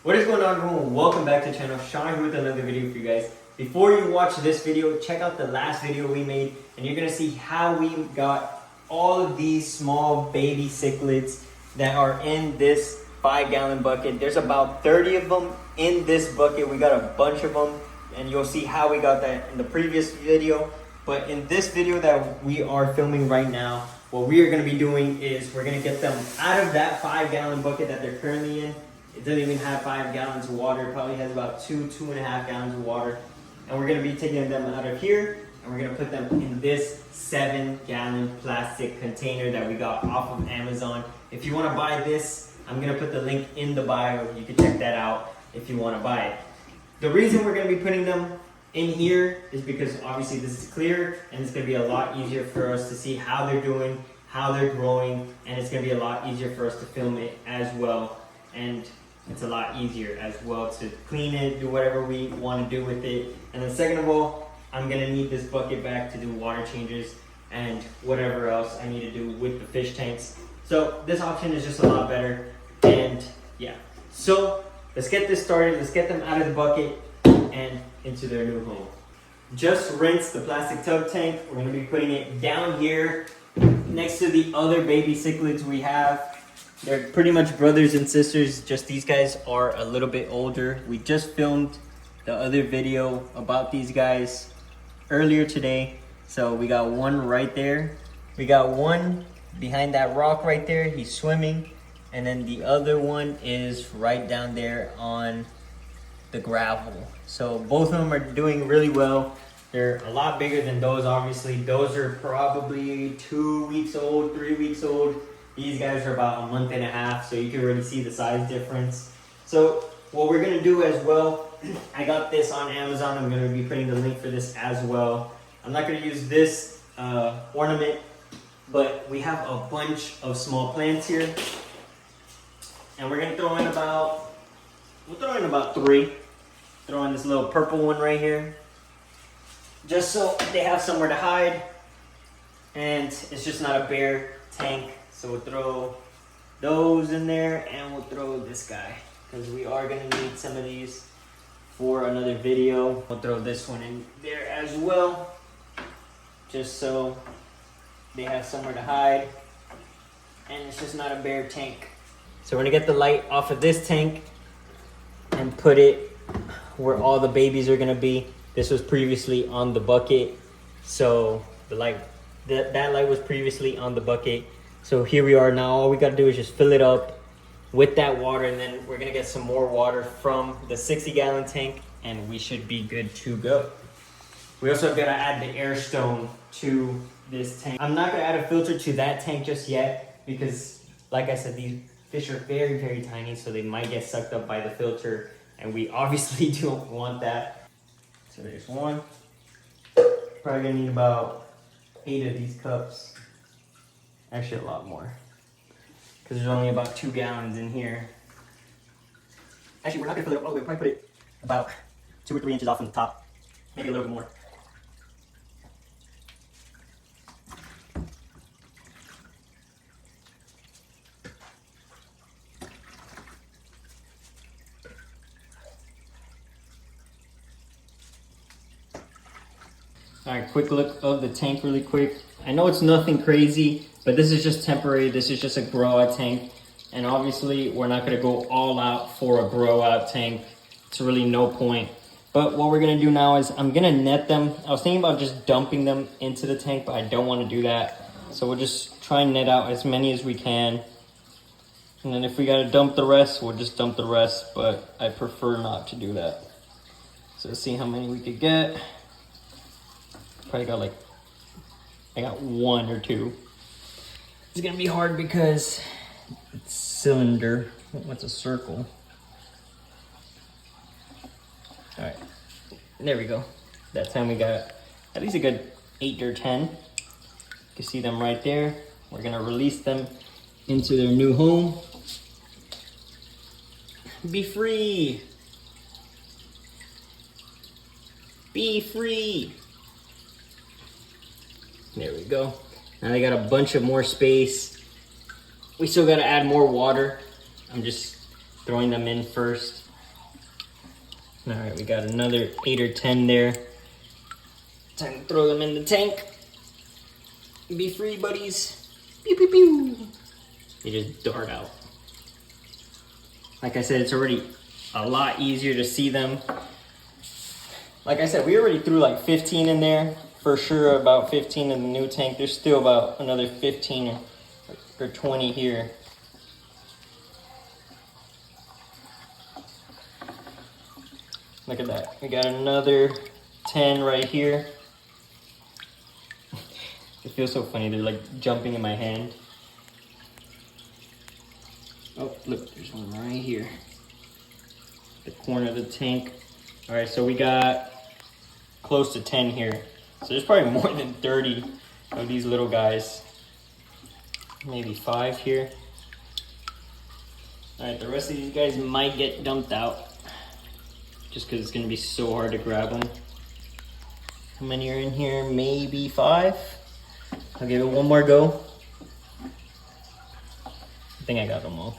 What is going on, everyone? Welcome back to the channel. Sean here with another video for you guys. Before you watch this video, check out the last video we made and you're gonna see how we got all of these small baby cichlids that are in this 5-gallon bucket. There's about 30 of them in this bucket. We got a bunch of them and you'll see how we got that in the previous video. But in this video that we are filming right now, what we are gonna be doing is we're gonna get them out of that 5-gallon bucket that they're currently in. It doesn't even have 5 gallons of water. It probably has about 2.5 gallons of water. And we're gonna be taking them out of here and we're gonna put them in this 7-gallon plastic container that we got off of Amazon. If you wanna buy this, I'm gonna put the link in the bio. You can check that out if you wanna buy it. The reason we're gonna be putting them in here is because obviously this is clear and it's gonna be a lot easier for us to see how they're doing, how they're growing, and it's gonna be a lot easier for us to film it as well. And it's a lot easier as well to clean it, do whatever we want to do with it. And then second of all, I'm gonna need this bucket back to do water changes and whatever else I need to do with the fish tanks. So this option is just a lot better. And yeah, so let's get this started. Let's get them out of the bucket and into their new home. Just rinse the plastic tub tank. We're gonna be putting it down here next to the other baby cichlids we have. They're pretty much brothers and sisters, just these guys are a little bit older. We just filmed the other video about these guys earlier today. So we got one right there. We got one behind that rock right there, he's swimming. And then the other one is right down there on the gravel. So both of them are doing really well. They're a lot bigger than those, obviously. Those are probably 2 weeks old, 3 weeks old. These guys are about a month and a half, so you can really see the size difference. So what we're gonna do as well, I got this on Amazon. I'm gonna be putting the link for this as well. I'm not gonna use this ornament, but we have a bunch of small plants here. And we're gonna throw in about 3. Throw in this little purple one right here. Just so they have somewhere to hide. And it's just not a bare tank. So we'll throw those in there and we'll throw this guy because we are gonna need some of these for another video. We'll throw this one in there as well, just so they have somewhere to hide and it's just not a bare tank. So we're gonna get the light off of this tank and put it where all the babies are gonna be. This was previously on the bucket, so the light, that light was previously on the bucket. So here we are now. All we gotta do is just fill it up with that water, and then we're gonna get some more water from the 60-gallon tank and we should be good to go. We also gotta add the air stone to this tank. I'm not gonna add a filter to that tank just yet because, like I said, these fish are very, very tiny, so they might get sucked up by the filter, and we obviously don't want that. So there's one. Probably gonna need about 8 of these cups. Actually a lot more, because there's only about 2 gallons in here. Actually, we're not gonna fill it up all the way. We'll probably put it about 2 or 3 inches off from the top, maybe a little bit more. All right, quick look of the tank really quick. I know it's nothing crazy, but this is just temporary. This is just a grow out tank. And obviously we're not gonna go all out for a grow out tank. It's really no point. But what we're gonna do now is I'm gonna net them. I was thinking about just dumping them into the tank, but I don't wanna do that. So we'll just try and net out as many as we can. And then if we gotta dump the rest, we'll just dump the rest, but I prefer not to do that. So let's see how many we could get. Probably got I got 1 or 2. It's gonna be hard because it's cylinder. What's a circle? All right, there we go. That time we got at least a good 8 or 10. You can see them right there. We're gonna release them into their new home. Be free. Be free. There we go. Now they got a bunch of more space. We still got to add more water. I'm just throwing them in first. All right, we got another 8 or 10 there. Time to throw them in the tank. Be free, buddies. Pew, pew, pew. They just dart out. Like I said, it's already a lot easier to see them. Like I said, we already threw like 15 in there. For sure, about 15 in the new tank. There's still about another 15 or 20 here. Look at that. We got another 10 right here. It feels so funny. They're like jumping in my hand. Oh, look, there's one right here. The corner of the tank. All right, so we got close to 10 here. So there's probably more than 30 of these little guys. Maybe 5 here. All right, the rest of these guys might get dumped out just because it's gonna be so hard to grab them. How many are in here? Maybe 5. I'll give it one more go. I think I got them all.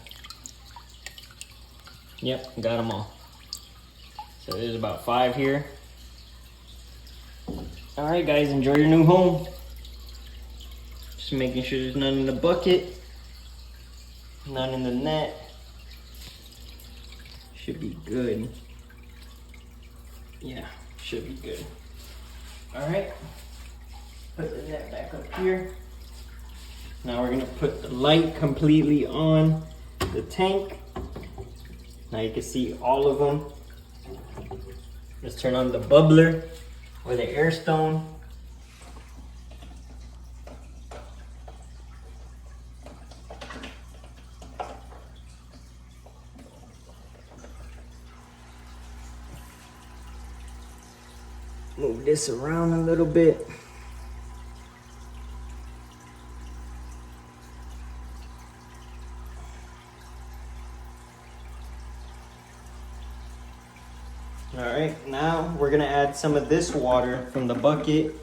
Yep, got them all. So there's about 5 here. All right, guys, enjoy your new home. Just making sure there's none in the bucket, none in the net. Should be good. Yeah, should be good. All right, put the net back up here. Now we're gonna put the light completely on the tank. Now you can see all of them. Let's turn on the bubbler or the air stone. Move this around a little bit. All right, now we're gonna add some of this water from the bucket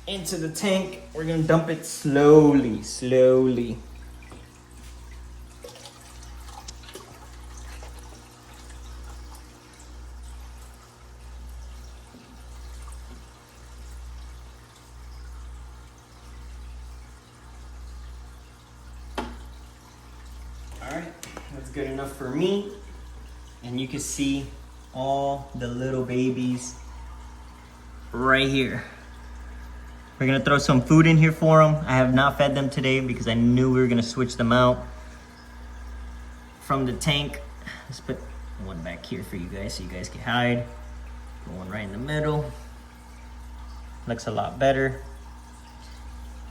into the tank. We're gonna dump it slowly, slowly. All right, that's good enough for me. And you can see all the little babies right here. We're gonna throw some food in here for them. I have not fed them today because I knew we were gonna switch them out from the tank. Let's put one back here for you guys so you guys can hide. Put one right in the middle. Looks a lot better.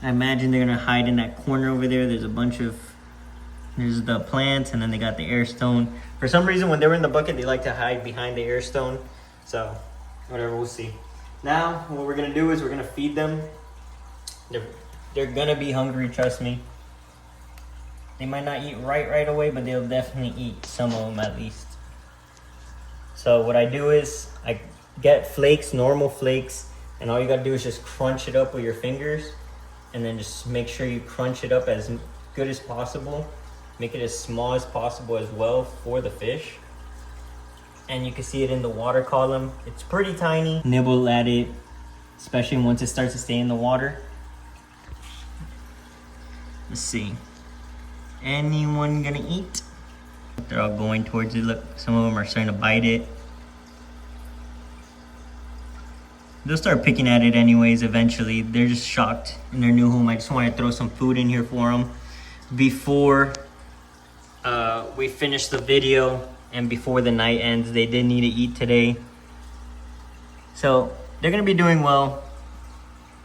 I imagine they're gonna hide in that corner over there. There's a bunch of, there's the plants and then they got the air stone. For some reason, when they were in the bucket, they like to hide behind the air stone. So, whatever, we'll see. Now, what we're gonna do is we're gonna feed them. They're gonna be hungry, trust me. They might not eat right away, but they'll definitely eat, some of them at least. So what I do is, I get flakes, normal flakes, and all you gotta do is just crunch it up with your fingers, and then just make sure you crunch it up as good as possible. Make it as small as possible as well for the fish. And you can see it in the water column. It's pretty tiny. Nibble at it, especially once it starts to stay in the water. Let's see. Anyone gonna eat? They're all going towards it. Look, some of them are starting to bite it. They'll start picking at it anyways eventually. They're just shocked in their new home. I just want to throw some food in here for them before we finish the video and before the night ends. They did need to eat today. So they're gonna be doing well.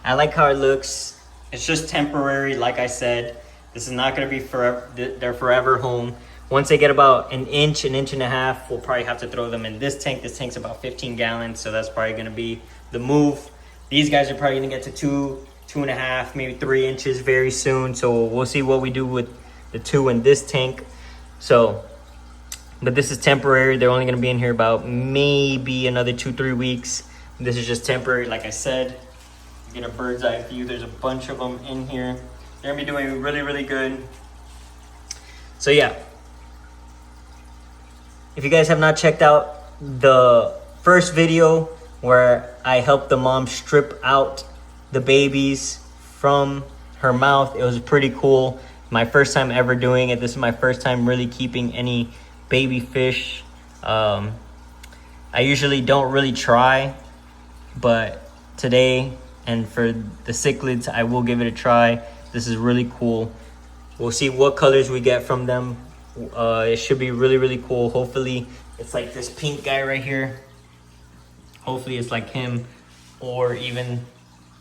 I like how it looks. It's just temporary, like I said. This is not gonna be forever, their forever home. Once they get about an inch and a half, we'll probably have to throw them in this tank. This tank's about 15 gallons, so that's probably gonna be the move. These guys are probably gonna get to 2.5, maybe 3 inches very soon. So we'll see what we do with the 2 in this tank. So, but this is temporary. They're only gonna be in here about maybe another 2-3 weeks. This is just temporary, like I said. Get a bird's eye view. There's a bunch of them in here. They're gonna be doing really, really good. So yeah, if you guys have not checked out the first video where I helped the mom strip out the babies from her mouth. It was pretty cool. My first time ever doing it. This is my first time really keeping any baby fish. I usually don't really try, but today and for the cichlids, I will give it a try. This is really cool. We'll see what colors we get from them. It should be really, really cool. Hopefully it's like this pink guy right here. Hopefully it's like him, or even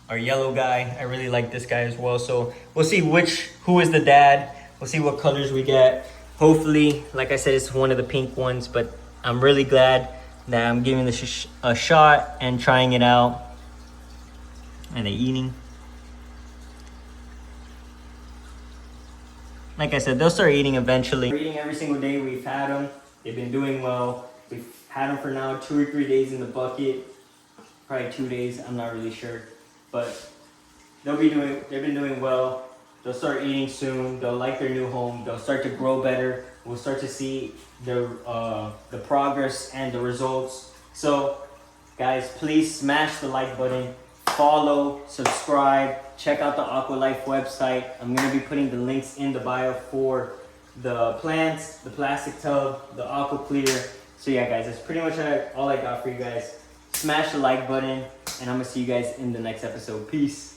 our yellow guy. I really like this guy as well. So we'll see who is the dad. We'll see what colors we get. Hopefully, like I said, it's one of the pink ones, but I'm really glad that I'm giving this a shot and trying it out. And they're eating. Like I said, they'll start eating eventually. We're eating every single day. We've had them. They've been doing well. We've had them for now 2 or 3 days in the bucket. Probably 2 days. I'm not really sure. But they've been doing well. They'll start eating soon. They'll like their new home. They'll start to grow better. We'll start to see the progress and the results. So, guys, please smash the like button. Follow, subscribe, check out the AquaLife website. I'm going to be putting the links in the bio for the plants, the plastic tub, the aqua clear. So yeah, guys, that's pretty much all I got for you guys. Smash the like button, and I'm going to see you guys in the next episode. Peace.